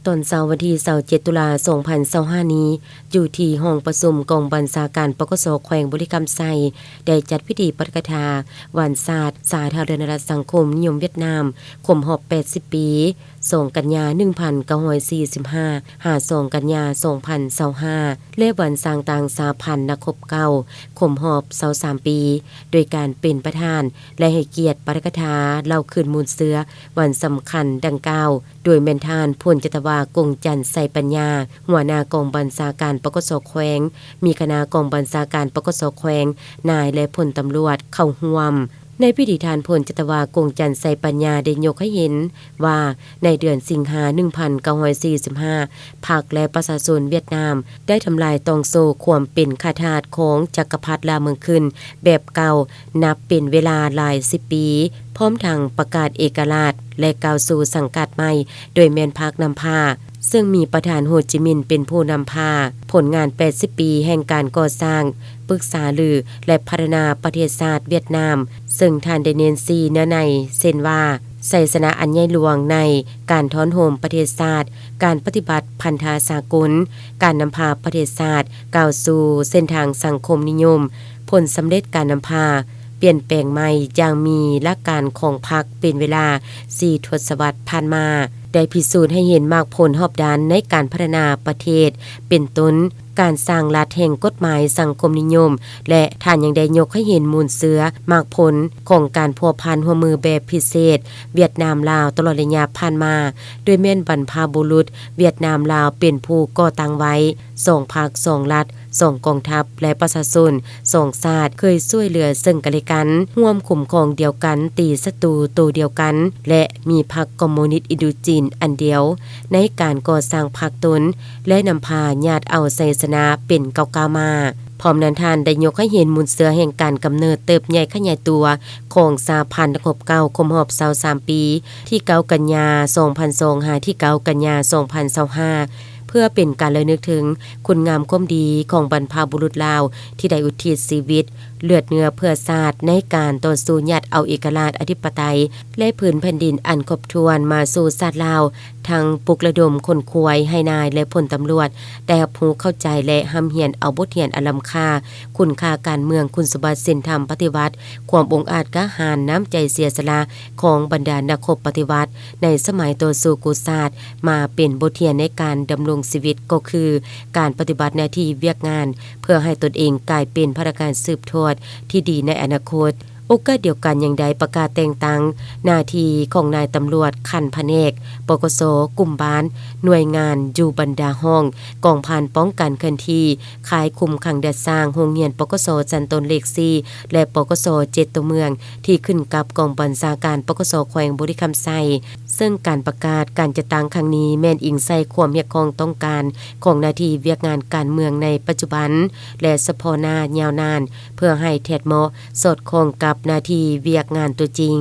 ตอนเช้าวันที่27ตุลา2025นี้อยู่ที่ห้องประชุมกองบัญชาการปกสแขวงบุรีรัมย์ไซได้จัดพิธีปาฐกถาวันศาสตร์สาธารณรัฐสังคมนิยมเวียดนามครบรอบ80 ปี2กันยา1945 52กันยา2025และวันสร้างต่างสาพันธ์ครบเก่าครบรอบ23 ปีโดยการเป็นประธานและให้เกียรติปาฐกถาเล่าคืนมูลเสือวันสำคัญดังกล่าวโดยแม่นทานพลจตวากงจันทร์ไสปัญญาหัวหน้ากองบัญชาการปกสแขวงมีคณะกองบัญชาการปกสแขวงนายและพลตำรวจเข้าร่วมในพิธีทานพลจตวากงจันทร์ไสปัญญาได้ยกให้เห็นว่าในเดือนสิงหา1945พรรคและประชาชนเวียดนามได้ทำลายตองโซความเป็นข้าทาสของจักรพรรดิลาเมืองขึ้นแบบเก่านับเป็นเวลาหลาย10 ปีพร้อมทั้งประกาศเอกราชและก้าวสู่สังกัดใหม่โดยแม่นพรรคนำพาซึ่งมีประธานโฮจิมินห์เป็นผู้นำพาผลงาน80 ปีแห่งการก่อสร้างปรึกษาลือและพัฒนาประเทศชาติเวียดนามซึ่งท่านได้เน้น4เนื้อในเช่นว่าไสสนะอันใหญ่หลวงในการถอนโหมประเทศชาติการปฏิบัติพันธาสากลการนำพาประเทศชาติก้าวสู่เส้นทางสังคมนิยมผลสำเร็จการนำพาเปลี่ยนแปลงใหม่อย่างมีหลักการของพรรคเป็นเวลา4 ทศวรรษผ่านมาได้พิสูจน์ให้เห็นมากผลรอบด้านในการพัฒนาประเทศเป็นต้นการสร้างรัฐแห่งกฎหมายสังคมนิยมและท่านยังได้ยกให้เห็นมูลเสือมากผลของการพัวพันหัวมือแบบพิเศษเวียดนามลาวตลอดระยะผ่านมาโดยแม่นบรรพบุรุษเวียดนามลาวเป็นผู้ก่อตั้งไว้2 พรรค2 รัฐ2 กองทัพและประชาชน2 ชาติเคยช่วยเหลือซึ่งกันและกันร่วมคุ้มครองเดียวกันตีศัตรูตัวเดียวกันและมีพรรคคอมมิวนิสต์อินโดจีนอันเดียวในการก่อสร้างพรรคตนและนำพาญาติเอาไสสนะเป็นเก่าๆมาพร้อมนั้นท่านได้ยกให้เห็นมูลเสือแห่งการกำเนิดเติบใหญ่ขยายตัวของสาพันธ์ครบเก่าครบรอบ23 ปีที่9 กันยา2025ที่9 กันยา2025เพื่อเป็นการระลึกถึงคุณงามความดีของบรรพบุรุษลาวที่ได้อุทิศชีวิตเลือดเนื้อเพื่อชาติในการต่อสู้ยัดเอาเอกราชอธิปไตยและพื้นแผ่นดินอันครบถ้วนมาสู่ชาติลาวทั้งปลุกระดมคนควยให้นายและพลตำรวจได้รับรู้เข้าใจและหำเหียนเอาบทเรียนอันล้ำค่าคุณค่าการเมืองคุณสมบัติศีลธรรมปฏิวัติความองอาจกล้าหาญน้ำใจเสียสละของบรรดานักรบปฏิวัติในสมัยต่อสู้กุศลมาเป็นบทเรียนในการดำรงชีวิตก็คือการปฏิบัติหน้าที่เวียกงานเพื่อให้ตนเองกลายเป็นพนักงานสืบทอดที่ดีในอนาคตโอกาสเดียวกันยังได้ประกาศแต่งตั้งหน้าที่ของนายตำรวจคันพเนกปกสกลุ่มบ้านหน่วยงานอยู่บรรดาห้องกองพันป้องกันเคลื่อนที่ขายคุมขังแดดสร้างโรงเรียนปกสจันตนเลข4และปกส7ตัวเมืองที่ขึ้นกับกองบัญชาการปกสแขวงบุรีรัมย์ไซซึ่งการประกาศการจะตั้งครั้งนี้แม่นอิงใส่ความเรียกร้องต้องการของหน้าที่เวียกงานการเมืองในปัจจุบันและเฉพาะหน้ายาวนานเพื่อให้แทดเหมาะสอดคล้องกับหน้าที่เวียกงานตัวจริง